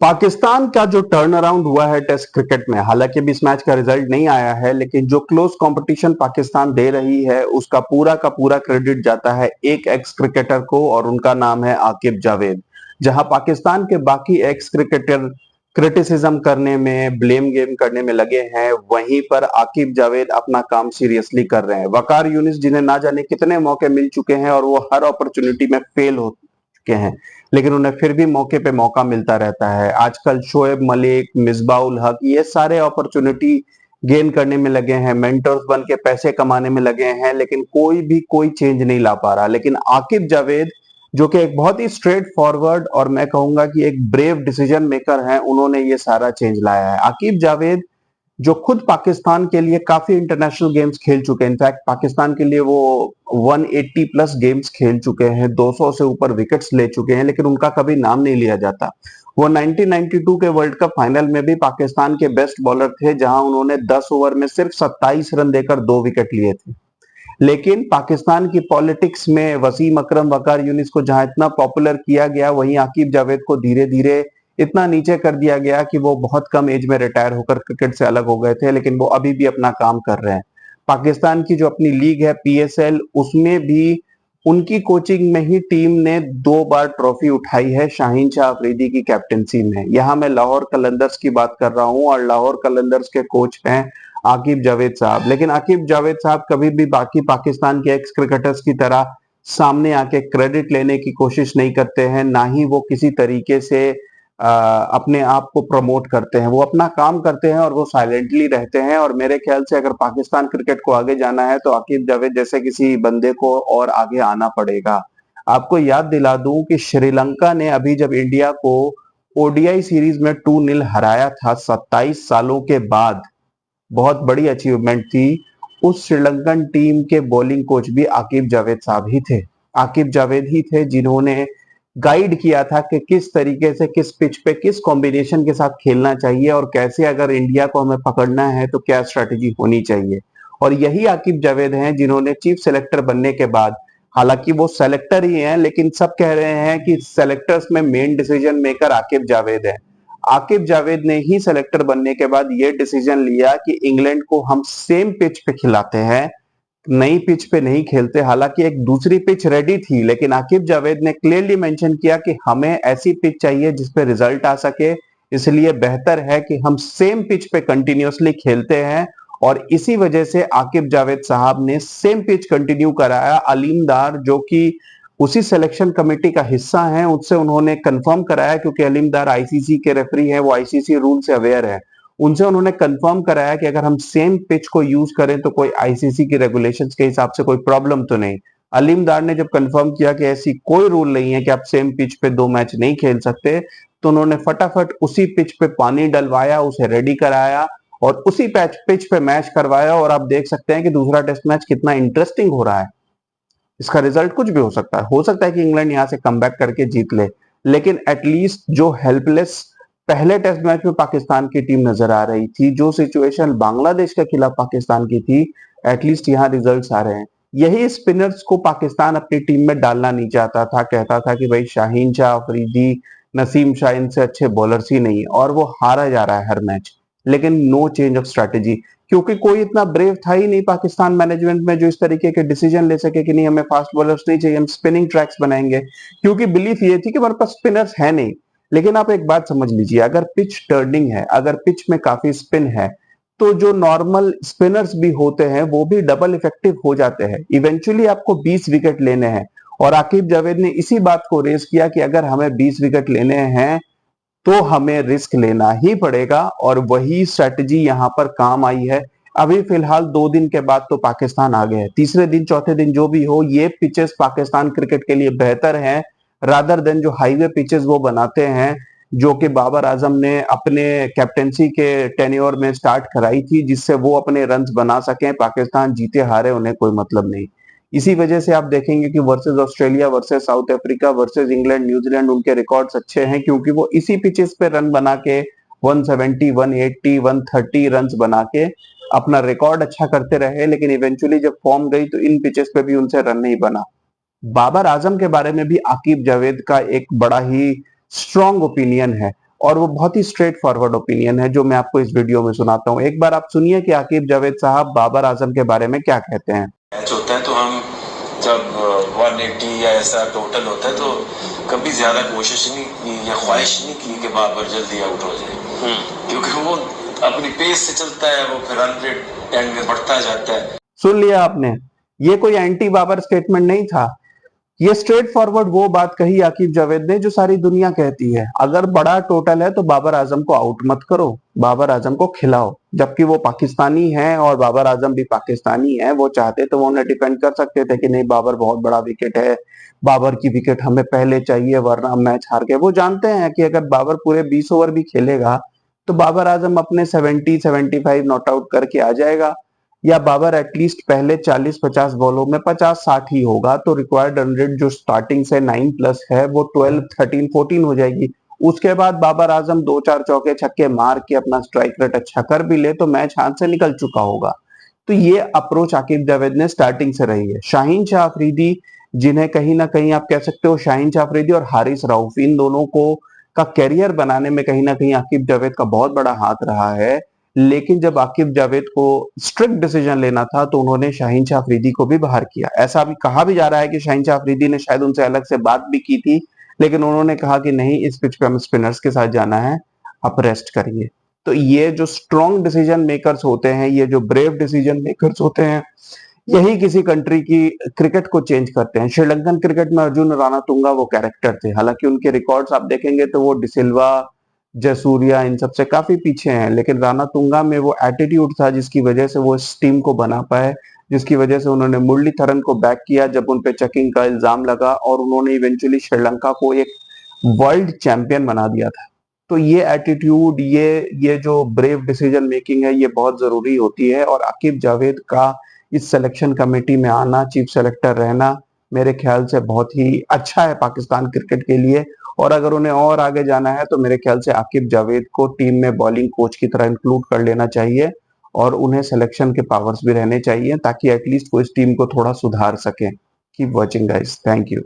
पाकिस्तान का जो turn around हुआ है टेस्ट क्रिकेट में, हालांकि अभी इस मैच का रिजल्ट नहीं आया है, लेकिन जो क्लोज कंपटीशन पाकिस्तान दे रही है उसका पूरा का पूरा क्रेडिट जाता है एक एक्स क्रिकेटर को, और उनका नाम है आकिब जावेद। जहां पाकिस्तान के बाकी एक्स क्रिकेटर क्रिटिसिज्म करने में, ब्लेम गेम करने में लगे हैं, वहीं पर आकिब जावेद अपना काम सीरियसली कर रहे हैं। वकार यूनिस, जिन्हें ना जाने कितने मौके मिल चुके हैं और वो हर अपॉर्चुनिटी में फेल हो चुके हैं, लेकिन उन्हें फिर भी मौके पे मौका मिलता रहता है। आजकल शोएब मलिक, मिसबाउल हक, ये सारे अपॉर्चुनिटी गेन करने में लगे हैं, मेंटर्स बन के पैसे कमाने में लगे हैं, लेकिन कोई चेंज नहीं ला पा रहा। लेकिन आकिब जावेद, जो कि एक बहुत ही स्ट्रेट फॉरवर्ड और मैं कहूंगा कि एक ब्रेव डिसीजन मेकर हैं, उन्होंने ये सारा चेंज लाया है। आकिब जावेद जो खुद पाकिस्तान के लिए काफी इंटरनेशनल गेम्स खेल चुके हैं, इनफैक्ट पाकिस्तान के लिए वो 180 प्लस गेम्स खेल चुके हैं, 200 से ऊपर विकेट्स ले चुके हैं, लेकिन उनका कभी नाम नहीं लिया जाता। वो 1992 के वर्ल्ड कप फाइनल में भी पाकिस्तान के बेस्ट बॉलर थे, जहां उन्होंने 10 ओवर में सिर्फ 27 रन देकर 2 विकेट लिए थे। लेकिन पाकिस्तान की पॉलिटिक्स में वसीम अकरम, वकार यूनिस को जहां इतना पॉपुलर किया गया, वहीं आकिब जावेद को धीरे धीरे इतना नीचे कर दिया गया कि वो बहुत कम एज में रिटायर होकर क्रिकेट से अलग हो गए थे, लेकिन वो अभी भी अपना काम कर रहे हैं। पाकिस्तान की जो अपनी लीग है पीएसएल, उसमें भी उनकी कोचिंग में ही टीम ने 2 बार ट्रॉफी उठाई है, शाहीन शाह अफरीदी की कैप्टनसी में। यहाँ मैं लाहौर कलंदर्स की बात कर रहा हूँ, और लाहौर कलंदर्स के कोच हैं आकिब जावेद साहब। लेकिन आकिब जावेद साहब कभी भी बाकी पाकिस्तान के एक्स क्रिकेटर्स की तरह सामने आके क्रेडिट लेने की कोशिश नहीं करते हैं, ना ही वो किसी तरीके से अपने आप को प्रमोट करते हैं। वो अपना काम करते हैं और वो साइलेंटली रहते हैं, और मेरे ख्याल से अगर पाकिस्तान क्रिकेट को आगे जाना है तो आकिब जावेद जैसे किसी बंदे को और आगे आना पड़ेगा। आपको याद दिला दूं कि श्रीलंका ने अभी जब इंडिया को ओडीआई सीरीज में 2-0 हराया था 27 सालों के बाद, बहुत बड़ी अचीवमेंट थी। उस श्रीलंकन टीम के बॉलिंग कोच भी आकिब जावेद साहब ही थे। आकिब जावेद ही थे जिन्होंने गाइड किया था कि किस तरीके से, किस पिच पे, किस कॉम्बिनेशन के साथ खेलना चाहिए, और कैसे अगर इंडिया को हमें पकड़ना है तो क्या स्ट्रेटेजी होनी चाहिए। और यही आकिब जावेद हैं जिन्होंने चीफ सेलेक्टर बनने के बाद, हालांकि वो सेलेक्टर ही हैं, लेकिन सब कह रहे हैं कि सेलेक्टर्स में main decision maker Aqib Javed है। आकिब जावेद ने ही सेलेक्टर बनने के बाद ये डिसीजन लिया कि इंग्लैंड को हम सेम पिच पे खिलाते हैं, नई पिच पे नहीं खेलते। हालांकि एक दूसरी पिच रेडी थी, लेकिन आकिब जावेद ने क्लियरली मेंशन किया कि हमें ऐसी पिच चाहिए जिसपे रिजल्ट आ सके, इसलिए बेहतर है कि हम सेम पिच पे कंटिन्यूअसली खेलते हैं। और इसी वजह से आकिब जावेद साहब ने सेम पिच कंटिन्यू कराया। अलीम डार, जो कि उसी सिलेक्शन कमेटी का हिस्सा हैं, उससे उन्होंने कंफर्म कराया, क्योंकि अलीम डार आईसीसी के रेफरी हैं, वो आईसीसी रूल से अवेयर है। उनसे उन्होंने कंफर्म कराया कि अगर हम सेम पिच को यूज करें तो कोई आईसीसी की रेगुलेशंस के हिसाब से कोई प्रॉब्लम तो नहीं। अलीम डार ने जब कंफर्म किया कि ऐसी कोई रूल नहीं है कि आप सेम पिच पे 2 मैच नहीं खेल सकते, तो उन्होंने फटाफट उसी पिच पे पानी डलवाया, उसे रेडी कराया, और उसी पिच पे मैच करवाया। और आप देख सकते हैं कि दूसरा टेस्ट मैच कितना इंटरेस्टिंग हो रहा है। इसका रिजल्ट कुछ भी हो सकता है कि इंग्लैंड यहां से कमबैक करके जीत ले, लेकिन एटलीस्ट जो हेल्पलेस पहले टेस्ट मैच में पाकिस्तान की टीम नजर आ रही थी, जो सिचुएशन बांग्लादेश के खिलाफ पाकिस्तान की थी, एटलीस्ट यहाँ रिजल्ट्स आ रहे हैं। यही स्पिनर्स को पाकिस्तान अपनी टीम में डालना नहीं चाहता था, कहता था कि भाई शाहीन शाह अफरीदी, नसीम शाह, इनसे अच्छे बॉलर्स ही नहीं, और वो हारा जा रहा है हर मैच। लेकिन नो चेंज ऑफ स्ट्रैटेजी, क्योंकि कोई इतना ब्रेव था ही नहीं पाकिस्तान मैनेजमेंट में जो इस तरीके के डिसीजन ले सके कि नहीं, हमें फास्ट बॉलर्स नहीं चाहिए, हम स्पिनिंग ट्रैक्स बनाएंगे, क्योंकि बिलीफ ये थी कि हमारे पास स्पिनर्स है नहीं। लेकिन आप एक बात समझ लीजिए, अगर पिच टर्निंग है, अगर पिच में काफी स्पिन है, तो जो नॉर्मल स्पिनर्स भी होते हैं वो भी डबल इफेक्टिव हो जाते हैं। इवेंचुअली आपको 20 विकेट लेने हैं, और आकिब जावेद ने इसी बात को रेस किया कि अगर हमें 20 विकेट लेने हैं तो हमें रिस्क लेना ही पड़ेगा, और वही स्ट्रेटजी यहां पर काम आई है। अभी फिलहाल 2 दिन के बाद तो पाकिस्तान आ गए, तीसरे दिन चौथे दिन जो भी हो, ये पिचेस पाकिस्तान क्रिकेट के लिए बेहतर हैं रादर देन जो हाईवे पिचेस वो बनाते हैं, जो कि बाबर आजम ने अपने कैप्टेंसी के टेन्योर में स्टार्ट कराई थी, जिससे वो अपने रन्स बना सकें। पाकिस्तान जीते हारे उन्हें कोई मतलब नहीं। इसी वजह से आप देखेंगे कि versus Australia, versus south Africa, versus England, New Zealand, उनके रिकॉर्ड्स अच्छे हैं, क्योंकि वो इसी पिचेस पे रन बना के 170, 180, 130 रन बना के अपना रिकॉर्ड अच्छा करते रहे। लेकिन इवेंचुअली जब फॉर्म गई तो इन पिचेस पे भी उनसे रन नहीं बना। बाबर आजम के बारे में भी आकिब जावेद का एक बड़ा ही स्ट्रॉन्ग ओपिनियन है। और वो बहुत ही स्ट्रेट फॉरवर्ड ओपिनियन है जो मैं आपको इस वीडियो में सुनाता हूँ। एक बार आप सुनिए कि आकिब जावेद साहब बाबर आजम के बारे में क्या कहते हैं। मैच होता है तो हम जब 180 या ऐसा टोटल होता है तो कभी ज्यादा कोशिश नहीं की या ख्वाहिश नहीं की कि बाबर जल्दी आउट हो जाए, क्योंकि वो अपनी पेस से चलता है, वो फिर रन रेट एंड में बढ़ता जाता है। सुन लिया आपने, ये कोई एंटी बाबर स्टेटमेंट नहीं था, ये स्ट्रेट फॉरवर्ड वो बात कही आकिब जावेद ने जो सारी दुनिया कहती है, अगर बड़ा टोटल है तो बाबर आजम को आउट मत करो, बाबर आजम को खिलाओ। जबकि वो पाकिस्तानी हैं और बाबर आजम भी पाकिस्तानी है, वो चाहते तो वो उन्हें डिफेंड कर सकते थे कि नहीं बाबर बहुत बड़ा विकेट है, बाबर की विकेट हमें पहले चाहिए वरना हम मैच हार गए। वो जानते हैं कि अगर बाबर पूरे 20 ओवर भी खेलेगा तो बाबर आजम अपने 70-75 नॉट आउट करके आ जाएगा, या बाबर एटलीस्ट पहले 40-50 बॉलों में 50-60 ही होगा, तो रिक्वायर्ड रन रेट जो स्टार्टिंग से 9+ है वो 12-13-14 हो जाएगी। उसके बाद बाबर आजम 2-4 चौके छक्के मार के अपना स्ट्राइक रेट अच्छा कर भी ले तो मैच हाथ से निकल चुका होगा। तो ये अप्रोच आकिब जावेद ने स्टार्टिंग से रही है। शाहीन शाह अफरीदी, जिन्हें कहीं ना कहीं आप कह सकते हो शाहीन शाह अफरीदी और हारिस राउफ, इन दोनों को का करियर बनाने में कहीं ना कहीं आकिब जावेद का बहुत बड़ा हाथ रहा है। लेकिन जब आकिब जावेद को स्ट्रिक्ट डिसीजन लेना था तो उन्होंने शाहीन शाह अफरीदी को भी बाहर किया। ऐसा भी कहा भी जा रहा है कि शाहीन शाह अफरीदी ने शायद उनसे अलग से बात भी की थी, लेकिन उन्होंने कहा कि नहीं, इस पिच पे हमें स्पिनर्स के साथ जाना है, आप रेस्ट करिए। तो ये जो स्ट्रॉन्ग डिसीजन मेकर्स होते हैं, ये जो ब्रेव डिसीजन मेकर्स होते हैं, यही किसी कंट्री की क्रिकेट को चेंज करते हैं। श्रीलंकन क्रिकेट में अर्जुन रानातुंगा वो कैरेक्टर थे, हालांकि उनके रिकॉर्ड्स आप देखेंगे तो वो डिसिल्वा, जसूरिया इन सबसे काफी पीछे हैं, लेकिन रानातुंगा में वो एटीट्यूड था जिसकी वजह से वो इस टीम को बना पाए, जिसकी वजह से उन्होंने मुरलीधरन को बैक किया जब उन पे चेकिंग का इल्जाम लगा, और उन्होंने इवेंचुअली श्रीलंका को एक वर्ल्ड चैंपियन बना दिया था। तो ये एटीट्यूड, ये जो ब्रेव डिसीजन मेकिंग है, ये बहुत जरूरी होती है। और आकिब जावेद का इस सिलेक्शन कमेटी में आना, चीफ सेलेक्टर रहना, मेरे ख्याल से बहुत ही अच्छा है पाकिस्तान क्रिकेट के लिए। और अगर उन्हें और आगे जाना है तो मेरे ख्याल से आकिब जावेद को टीम में बॉलिंग कोच की तरह इंक्लूड कर लेना चाहिए, और उन्हें सिलेक्शन के पावर्स भी रहने चाहिए ताकि एटलीस्ट वो इस टीम को थोड़ा सुधार सके। Keep watching guys, thank you.